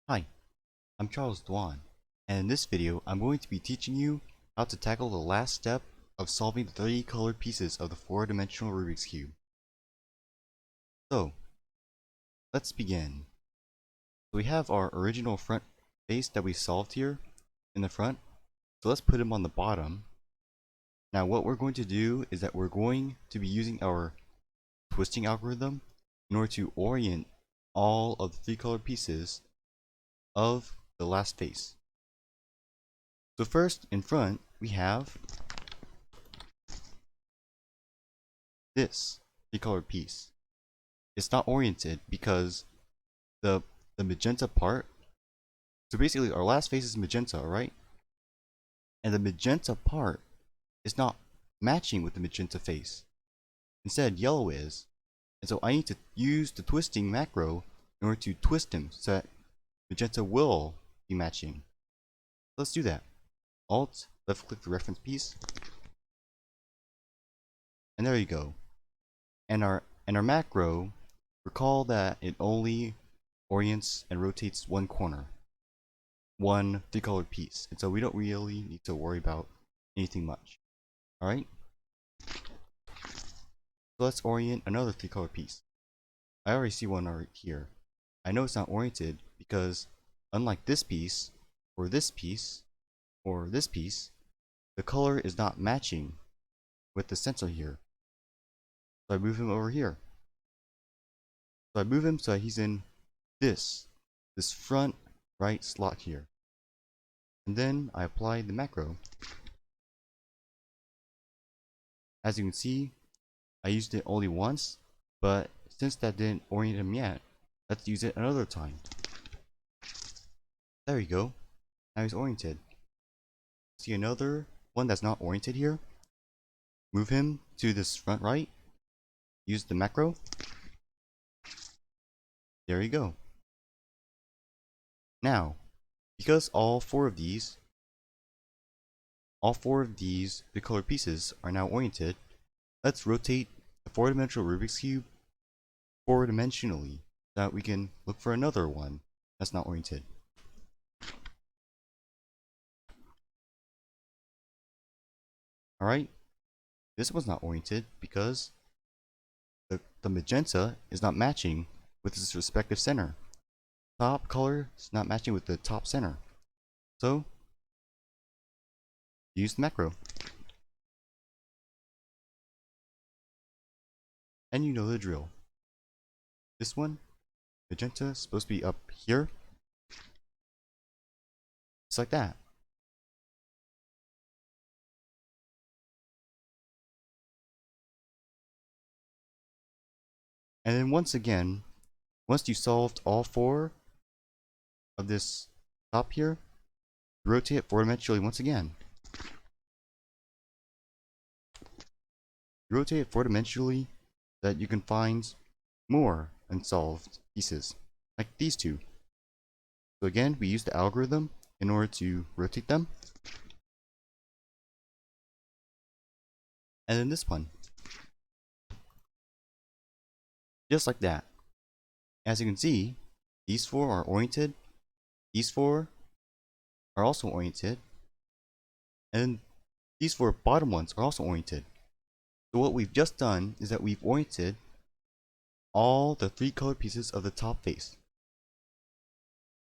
Hi, I'm Charles Dwan, and in this video I'm going to be teaching you how to tackle the last step of solving the three colored pieces of the four-dimensional Rubik's Cube. So, let's begin. We have our original front face that we solved here in the front, so let's put him on the bottom. Now what we're going to do is that we're going to be using our twisting algorithm in order to orient all of the three colored pieces of the last face. So first, in front, we have this three-colored piece. It's not oriented because the magenta part, so basically our last face is magenta, right? And the magenta part is not matching with the magenta face. Instead, yellow is. And so I need to use the twisting macro in order to twist him so that magenta will be matching. Let's do that. Alt, left click the reference piece. And there you go. And our macro, recall that it only orients and rotates one corner, one three-colored piece, and so we don't really need to worry about anything much. Alright? So let's orient another three-colored piece. I already see one right here. I know it's not oriented because unlike this piece, or this piece, or this piece, the color is not matching with the center here. So I move him over here. So I move him so he's in this front right slot here. And then I apply the macro. As you can see, I used it only once, but since that didn't orient him yet, let's use it another time. There you go. Now he's oriented. See another one that's not oriented here? Move him to this front right. Use the macro. There you go. Now, because all four of these the colored pieces are now oriented, let's rotate the four-dimensional Rubik's Cube four-dimensionally so that we can look for another one that's not oriented. Alright, this one's not oriented because the magenta is not matching with its respective center. Top color is not matching with the top center. So, use the macro. And you know the drill. This one, magenta, is supposed to be up here. Just like that. And then once again, once you solved all four of this top here, rotate it four-dimensionally once again. Rotate it four-dimensionally so that you can find more unsolved pieces, like these two. So again, we use the algorithm in order to rotate them. And then this one. Just like that. As you can see, these four are oriented, these four are also oriented, and these four bottom ones are also oriented. So what we've just done is that we've oriented all the three colored pieces of the top face.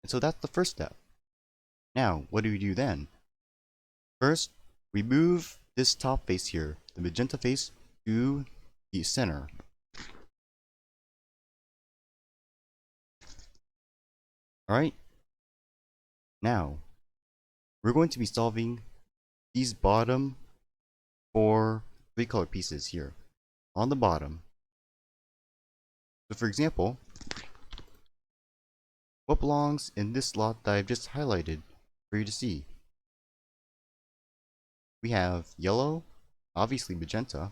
And so that's the first step. Now, what do we do then? First, we move this top face here, the magenta face, to the center. Alright? Now, we're going to be solving these bottom four three colored pieces here on the bottom. So for example, what belongs in this slot that I've just highlighted for you to see? We have yellow, obviously magenta,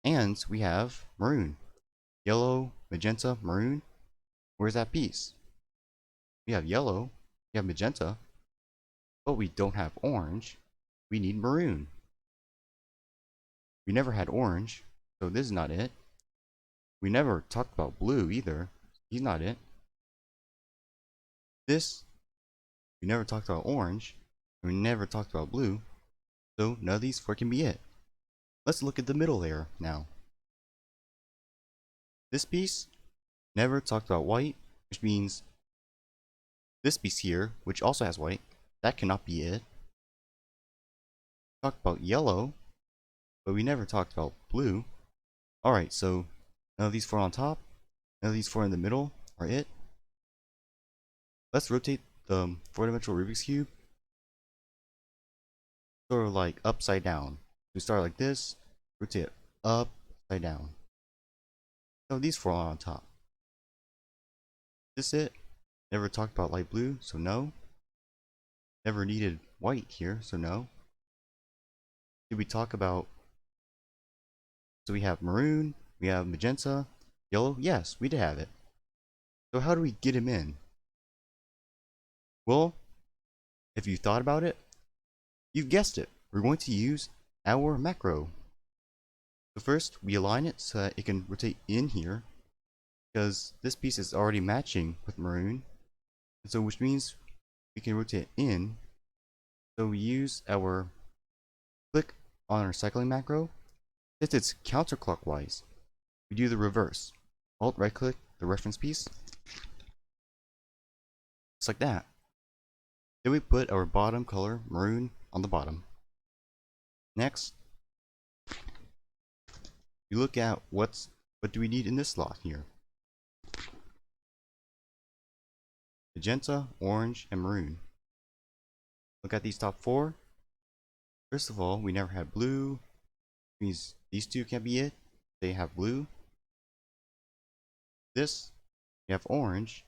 and we have maroon. Yellow, magenta, maroon. Where's that piece? We have yellow, we have magenta, but we don't have orange. We need maroon. We never had orange, so this is not it. We never talked about blue either. He's not it. This, we never talked about orange, and we never talked about blue, so none of these four can be it. Let's look at the middle layer now. This piece never talked about white, which means this piece here, which also has white, that cannot be it. Talked about yellow, but we never talked about blue. Alright, so none of these four on top, none of these four in the middle are it. Let's rotate the four-dimensional Rubik's Cube sort of like upside down. We start like this, rotate it upside down. So these four are on top. Is this it? Never talked about light blue, so no. Never needed white here, so no. Did we talk about... So we have maroon, we have magenta, yellow. Yes, we did have it. So how do we get him in? Well, if you thought about it, you've guessed it. We're going to use our macro. So first, we align it so that it can rotate in here, because this piece is already matching with maroon, and so which means we can rotate in. So we use our click on our cycling macro. Since it's counterclockwise, we do the reverse. Alt right click the reference piece, just like that. Then we put our bottom color, maroon, on the bottom. Next, we look at what do we need in this slot here. Magenta, orange, and maroon. Look at these top four. First of all, we never had blue. Means these two can't be it. They have blue. This, we have orange,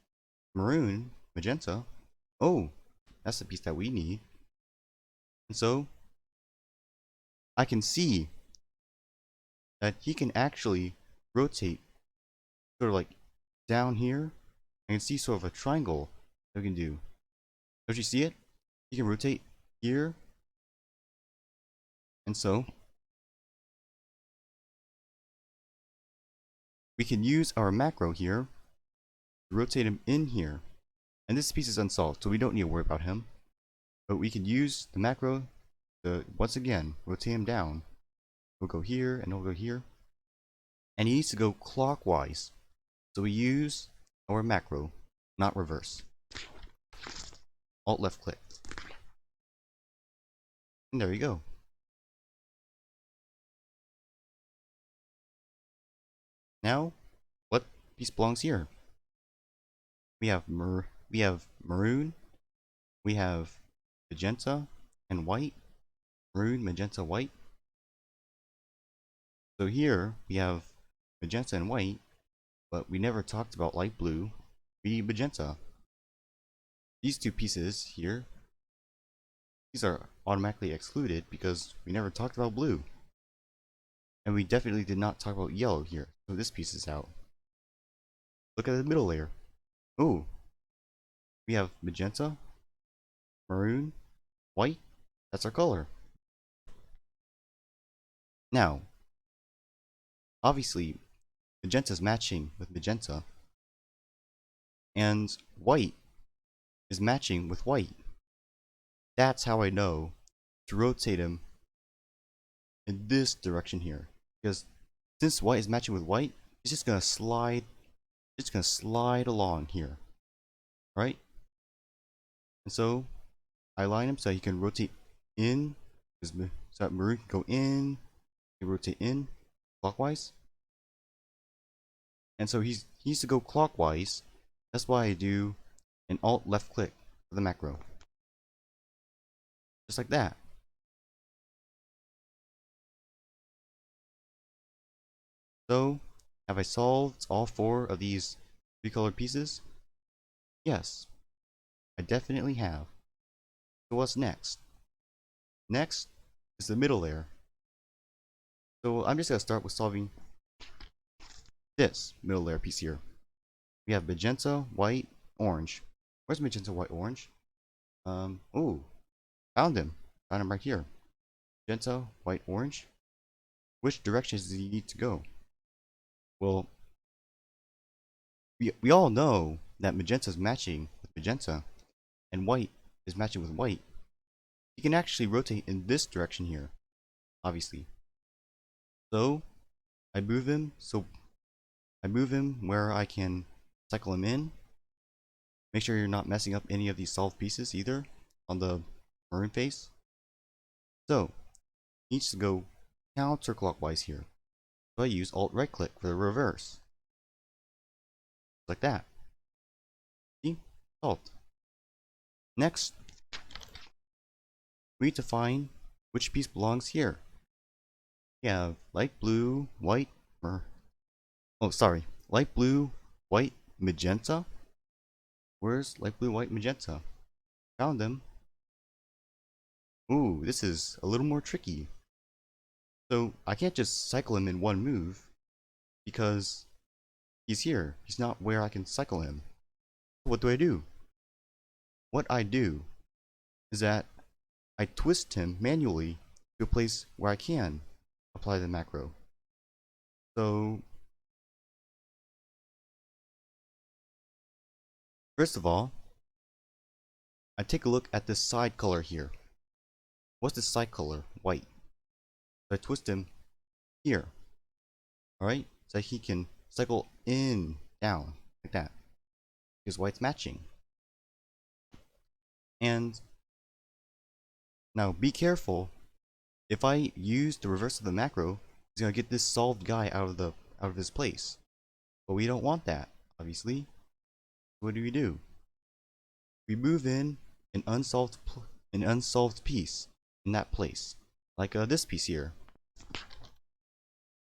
maroon, magenta. Oh, that's the piece that we need. And so, I can see that he can actually rotate sort of like down here. I can see sort of a triangle that we can do. Don't you see it? He can rotate here. And so, we can use our macro here to rotate him in here. And this piece is unsolved, so we don't need to worry about him. But we can use the macro to, once again, rotate him down. We'll go here, and we'll go here. And he needs to go clockwise. So we use our macro, not reverse. Alt left click. And there you go. Now, what piece belongs here? We have maroon, we have magenta and white. Maroon, magenta, white. So here we have magenta and white, but we never talked about light blue. We need magenta. These two pieces here, these are automatically excluded because we never talked about blue. And we definitely did not talk about yellow here, so this piece is out. Look at the middle layer. Ooh, we have magenta, maroon, white. That's our color. Now, obviously, magenta is matching with magenta, and white is matching with white. That's how I know to rotate him in this direction here, because since white is matching with white, it's just gonna slide. It's gonna slide along here, right? And so I line him so he can rotate in. So that maroon can go in. He can rotate in clockwise. And so he needs to go clockwise. That's why I do an alt left click for the macro. Just like that. So, have I solved all four of these three-colored pieces? Yes, I definitely have. So what's next? Next is the middle layer. So I'm just going to start with solving this middle layer piece here. We have magenta, white, orange. Where's magenta, white, orange? Oh, found him. Found him right here. Magenta, white, orange. Which directions does he need to go? Well, we all know that magenta is matching with magenta, and white is matching with white, you can actually rotate in this direction here, obviously. So I move him where I can cycle him in. Make sure you're not messing up any of these solved pieces either on the maroon face. So he needs to go counterclockwise here. So I use Alt right click for the reverse. Like that. See? Solved. Next, we need to find which piece belongs here. We have light blue, white, light blue, white, magenta. Where's light blue, white, magenta? Found them. Ooh, this is a little more tricky. So I can't just cycle him in one move because he's here. He's not where I can cycle him. What do? What I do is that I twist him manually to a place where I can apply the macro. So first of all, I take a look at this side color here. What's the side color? White. So I twist him here. Alright? So he can cycle in, down, like that. Because white's matching. And now be careful. If I use the reverse of the macro, he's gonna get this solved guy out of his place. But we don't want that, obviously. What do? We move in an unsolved piece in that place. Like this piece here.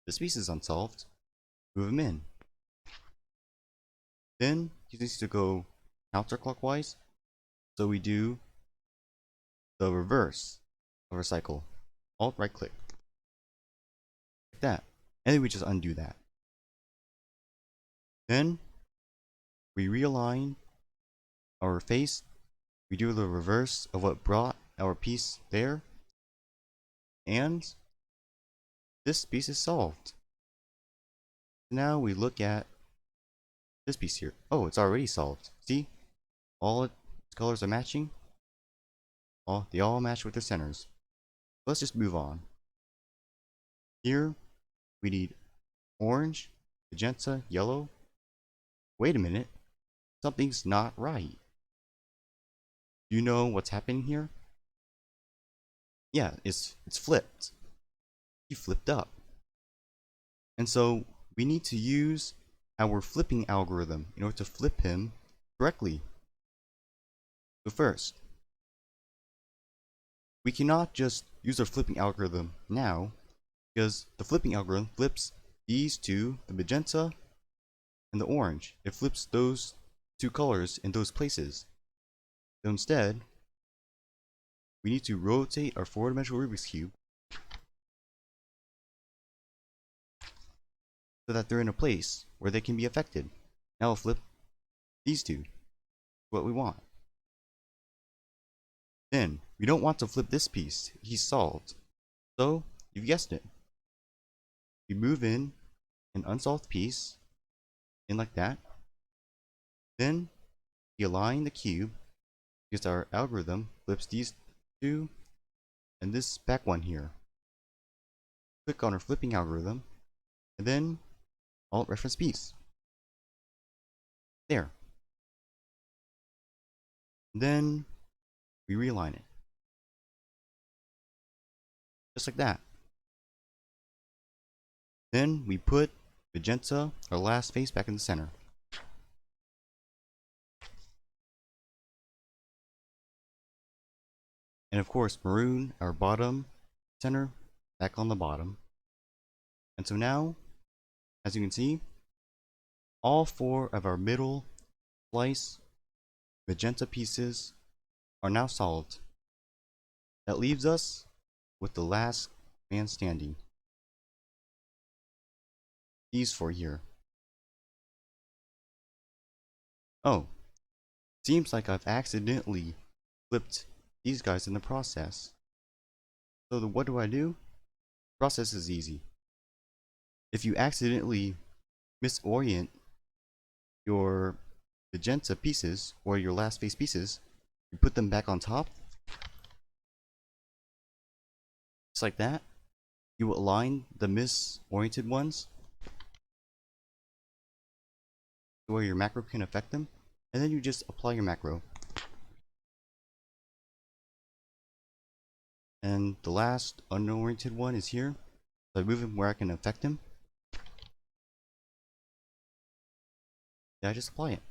This piece is unsolved. Move him in. Then he needs to go counterclockwise. So we do the reverse of our cycle. Alt right click. Like that. And then we just undo that. Then we realign our face. We do the reverse of what brought our piece there. And this piece is solved. Now we look at this piece here. Oh, it's already solved. See? All its colors are matching. They all match with their centers. Let's just move on. Here, we need orange, magenta, yellow. Wait a minute. Something's not right. Do you know what's happening here? Yeah, it's flipped. He flipped up. And so we need to use our flipping algorithm in order to flip him correctly. So first, we cannot just use our flipping algorithm now, because the flipping algorithm flips these two, the magenta and the orange. It flips those two colors in those places. So instead, we need to rotate our four-dimensional Rubik's Cube so that they're in a place where they can be affected. Now we'll flip these two, what we want. Then, we don't want to flip this piece, he's solved. So, you've guessed it. We move in an unsolved piece, in like that. Then, we align the cube, because our algorithm flips these two, and this back one here. Click on our flipping algorithm, and then Alt reference piece. There. Then we realign it. Just like that. Then we put magenta, our last face, back in the center. And of course, maroon, our bottom center, back on the bottom. And so now, as you can see, all four of our middle slice magenta pieces are now solved. That leaves us with the last man standing. These four here. Oh, seems like I've accidentally flipped these guys in the process. So what do? The process is easy. If you accidentally misorient your magenta pieces, or your last face pieces, you put them back on top, just like that. You align the misoriented ones where your macro can affect them, and then you just apply your macro. And the last unoriented one is here, so I move him where I can affect him. Then I just apply it.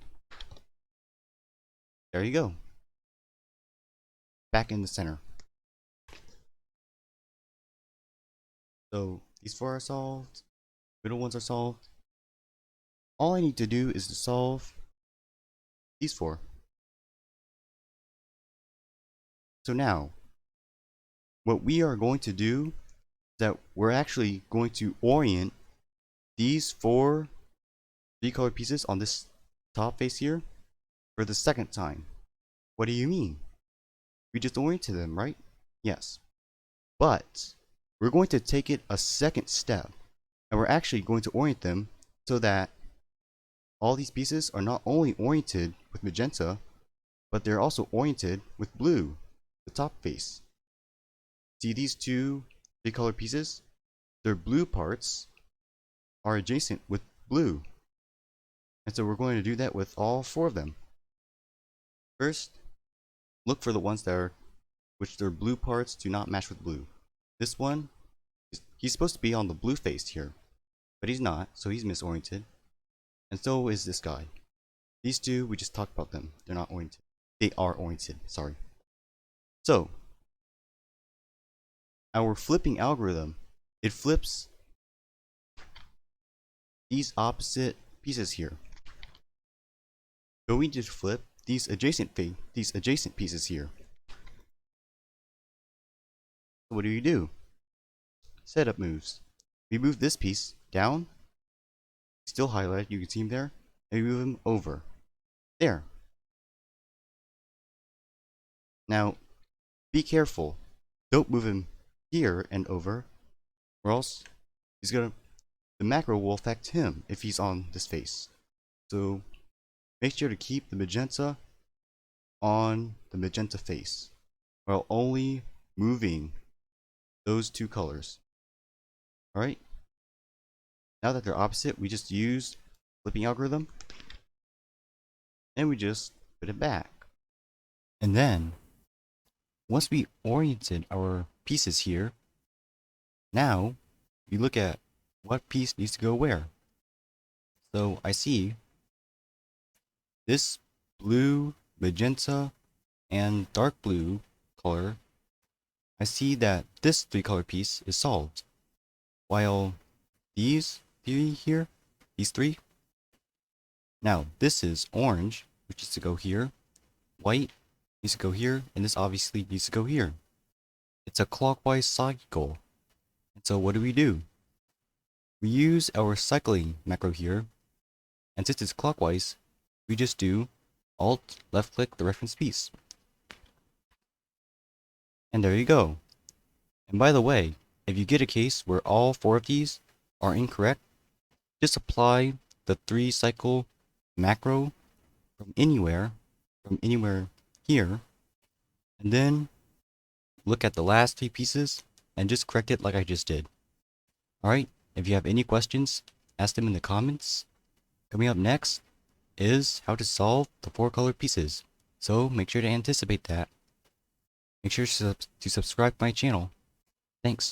There you go. Back in the center. So these four are solved, middle ones are solved. All I need to do is to solve these four. So now, what we are going to do is that we're actually going to orient these four three-colored pieces on this top face here for the second time. What do you mean? We just oriented them, right? Yes. But we're going to take it a second step, and we're actually going to orient them so that all these pieces are not only oriented with magenta, but they're also oriented with blue, the top face. See these two three-colored pieces? Their blue parts are adjacent with blue. And so we're going to do that with all four of them. First, look for the ones that are which their blue parts do not match with blue. This one, he's supposed to be on the blue face here, but he's not, so he's misoriented. And so is this guy. These two, we just talked about them. They're not oriented. They are oriented, sorry. So, our flipping algorithm, it flips these opposite pieces here. So we just flip these adjacent pieces here. So what do? Setup moves. We move this piece down, still highlighted, you can see him there, and we move him over. There. Now, be careful. Don't move him here and over, or else the macro will affect him if he's on this face. So make sure to keep the magenta on the magenta face, while only moving those two colors. Alright? Now that they're opposite, we just use flipping algorithm, and we just put it back. And then, once we oriented our pieces here, now we look at what piece needs to go where. So I see this blue, magenta, and dark blue color. I see that this three-color piece is solved, while these three here, these three. Now this is orange, which is to go here. White needs to go here, and this obviously needs to go here. It's a clockwise cycle. And so what do? We use our cycling macro here, and since it's clockwise, we just do Alt left click the reference piece. And there you go. And by the way, if you get a case where all four of these are incorrect, just apply the 3-cycle macro from anywhere here, and then look at the last 3 pieces and just correct it like I just did. Alright, if you have any questions, ask them in the comments. Coming up next is how to solve the 4-color pieces, so make sure to anticipate that. Make sure to subscribe to my channel. Thanks.